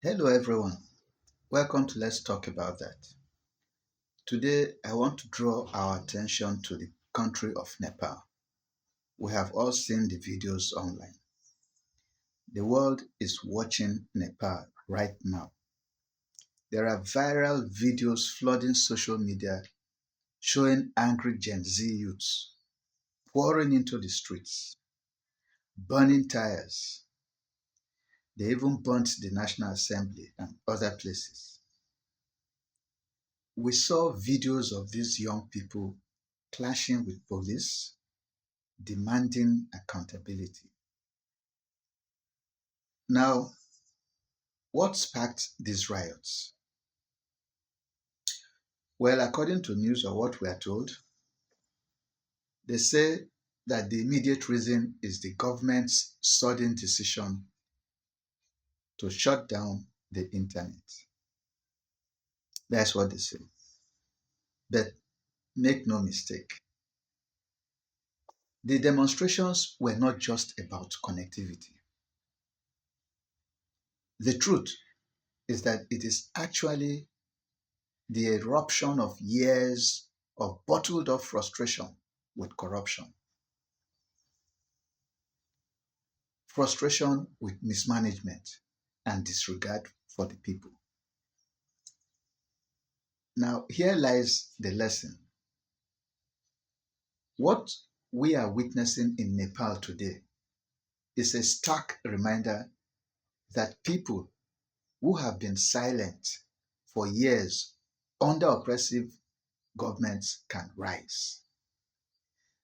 Hello, everyone. Welcome to Let's Talk About That. Today, I want to draw our attention to the country of Nepal. We have all seen the videos online. The world is watching Nepal right now. There are viral videos flooding social media showing angry Gen Z youths pouring into the streets, burning tires. They even burnt the National Assembly and other places. We saw videos of these young people clashing with police, demanding accountability. Now, what sparked these riots? Well, according to news or what we are told, they say that the immediate reason is the government's sudden decision to shut down the internet. That's what they say. But make no mistake, the demonstrations were not just about connectivity. The truth is that it is actually the eruption of years of bottled up frustration with corruption, frustration with mismanagement, and disregard for the people. Now, here lies the lesson. What we are witnessing in Nepal today is a stark reminder that people who have been silent for years under oppressive governments can rise.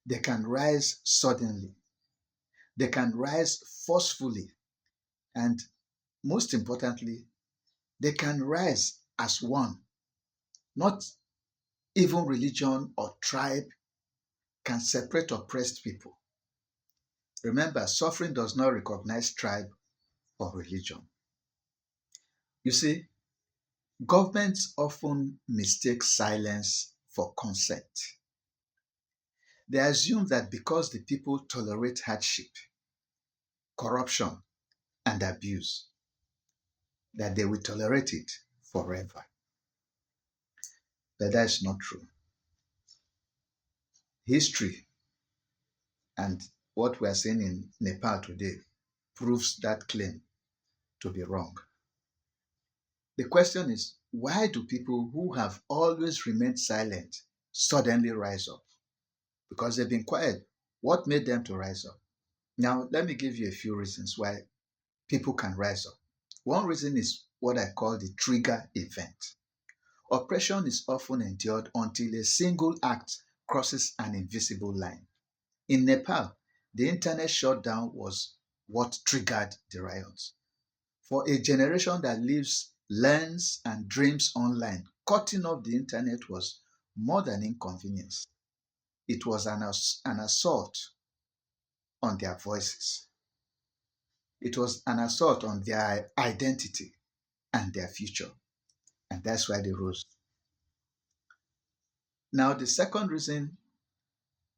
They can rise suddenly. They can rise forcefully. And most importantly, they can rise as one. Not even religion or tribe can separate oppressed people. Remember, suffering does not recognize tribe or religion. You see, governments often mistake silence for consent. They assume that because the people tolerate hardship, corruption, and abuse, that they will tolerate it forever. But that's not true. History and what we are seeing in Nepal today proves that claim to be wrong. The question is, why do people who have always remained silent suddenly rise up? Because they've been quiet. What made them to rise up? Now, let me give you a few reasons why people can rise up. One reason is what I call the trigger event. Oppression is often endured until a single act crosses an invisible line. In Nepal, the internet shutdown was what triggered the riots. For a generation that lives, learns, and dreams online, cutting off the internet was more than inconvenience. It was an assault on their voices. It was an assault on their identity and their future. And that's why they rose. Now, the second reason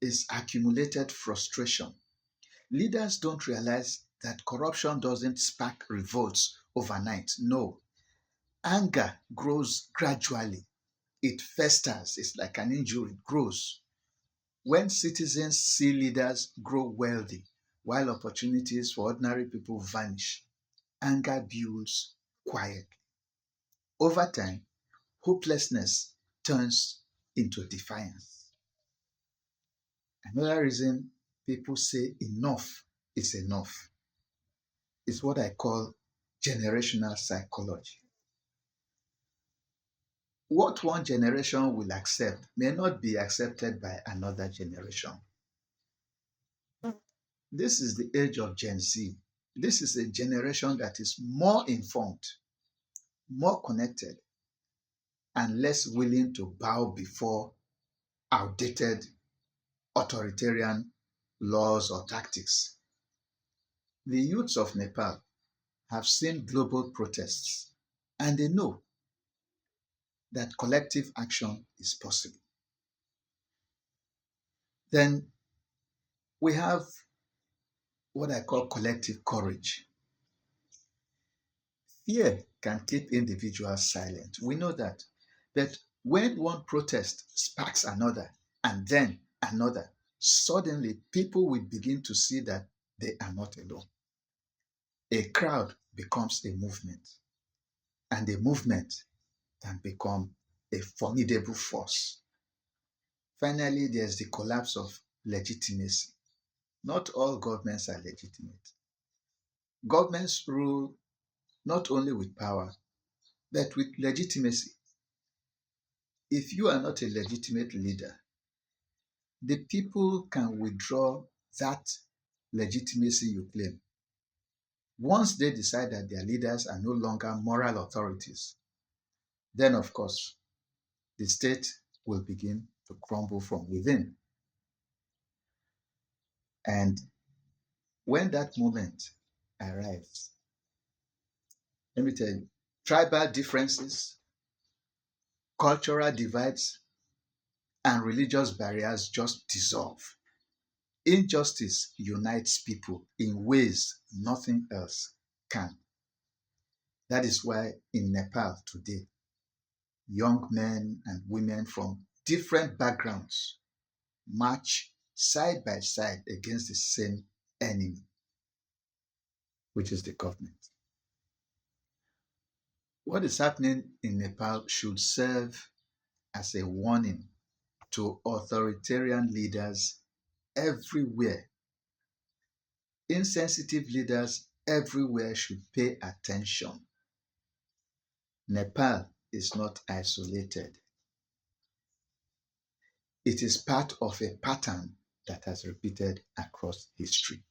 is accumulated frustration. Leaders don't realize that corruption doesn't spark revolts overnight. No, anger grows gradually. It festers. It's like an injury, it grows. When citizens see leaders grow wealthy while opportunities for ordinary people vanish, anger builds quietly. Over time, hopelessness turns into defiance. Another reason people say enough is enough is what I call generational psychology. What one generation will accept may not be accepted by another generation. This is the age of Gen Z. This is a generation that is more informed, more connected, and less willing to bow before outdated authoritarian laws or tactics. The youths of Nepal have seen global protests and they know that collective action is possible. Then we have what I call collective courage. Fear can keep individuals silent. We know that. But when one protest sparks another and then another, suddenly people will begin to see that they are not alone. A crowd becomes a movement, and a movement can become a formidable force. Finally, there's the collapse of legitimacy. Not all governments are legitimate. Governments rule not only with power, but with legitimacy. If you are not a legitimate leader, the people can withdraw that legitimacy you claim. Once they decide that their leaders are no longer moral authorities, then of course the state will begin to crumble from within. And when that moment arrives, let me tell you, tribal differences, cultural divides, and religious barriers just dissolve. Injustice unites people in ways nothing else can. That is why in Nepal today, young men and women from different backgrounds march side by side against the same enemy, which is the government. What is happening in Nepal should serve as a warning to authoritarian leaders everywhere. Insensitive leaders everywhere should pay attention. Nepal is not isolated. It is part of a pattern that has repeated across history.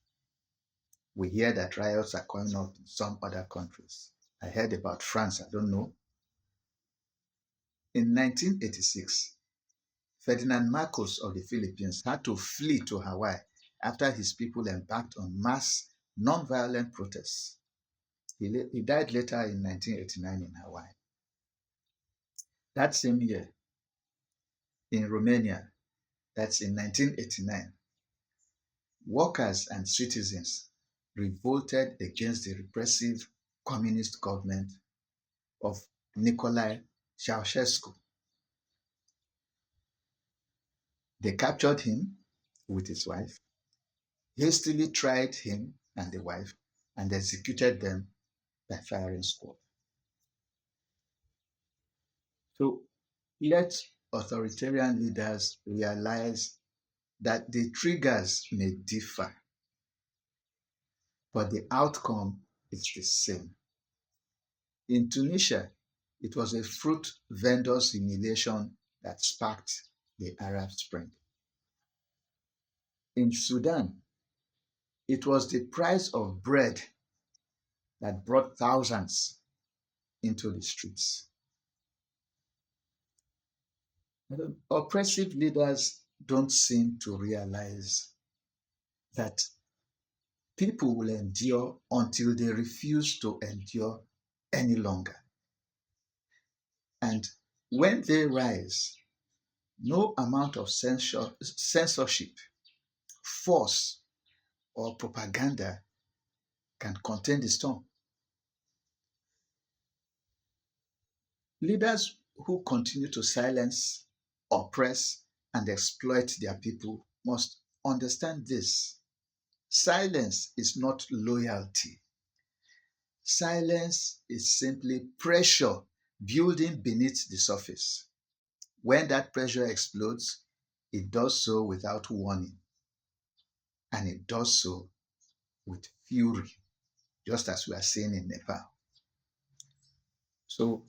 We hear that riots are coming up in some other countries. I heard about France, I don't know. In 1986, Ferdinand Marcos of the Philippines had to flee to Hawaii after his people embarked on mass non-violent protests. He died later in 1989 in Hawaii. That same year, in Romania, that's in 1989, workers and citizens revolted against the repressive communist government of Nicolae Ceausescu. They captured him with his wife, hastily tried him and the wife, and executed them by firing squad. So let authoritarian leaders realize that the triggers may differ, but the outcome is the same. In Tunisia, it was a fruit vendor's humiliation that sparked the Arab Spring. In Sudan, it was the price of bread that brought thousands into the streets. Oppressive leaders don't seem to realize that people will endure until they refuse to endure any longer. And when they rise, no amount of censorship, force, or propaganda can contain the storm. Leaders who continue to silence, oppress, and exploit their people must understand this. Silence is not loyalty. Silence is simply pressure building beneath the surface. When that pressure explodes, it does so without warning, and it does so with fury, just as we are seeing in Nepal. So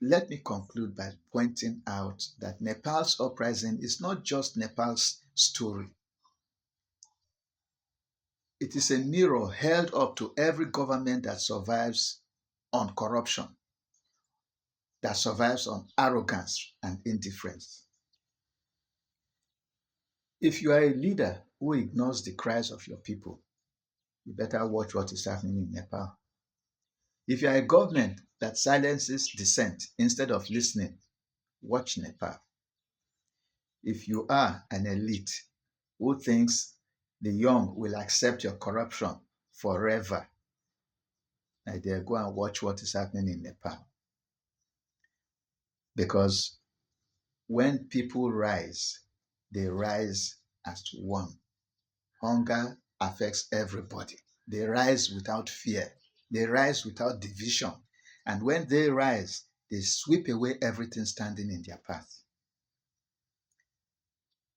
let me conclude by pointing out that Nepal's uprising is not just Nepal's story. It is a mirror held up to every government that survives on corruption, that survives on arrogance and indifference. If you are a leader who ignores the cries of your people, you better watch what is happening in Nepal. If you are a government that silences dissent instead of listening, watch Nepal. If you are an elite who thinks the young will accept your corruption forever, my dear, go and watch what is happening in Nepal. Because when people rise, they rise as one. Hunger affects everybody. They rise without fear. They rise without division. And when they rise, they sweep away everything standing in their path.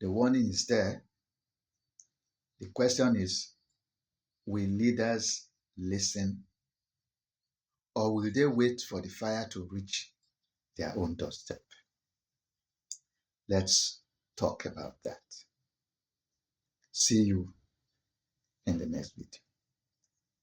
The warning is there. The question is, will leaders listen, or will they wait for the fire to reach their own doorstep? Let's talk about that. See you in the next video.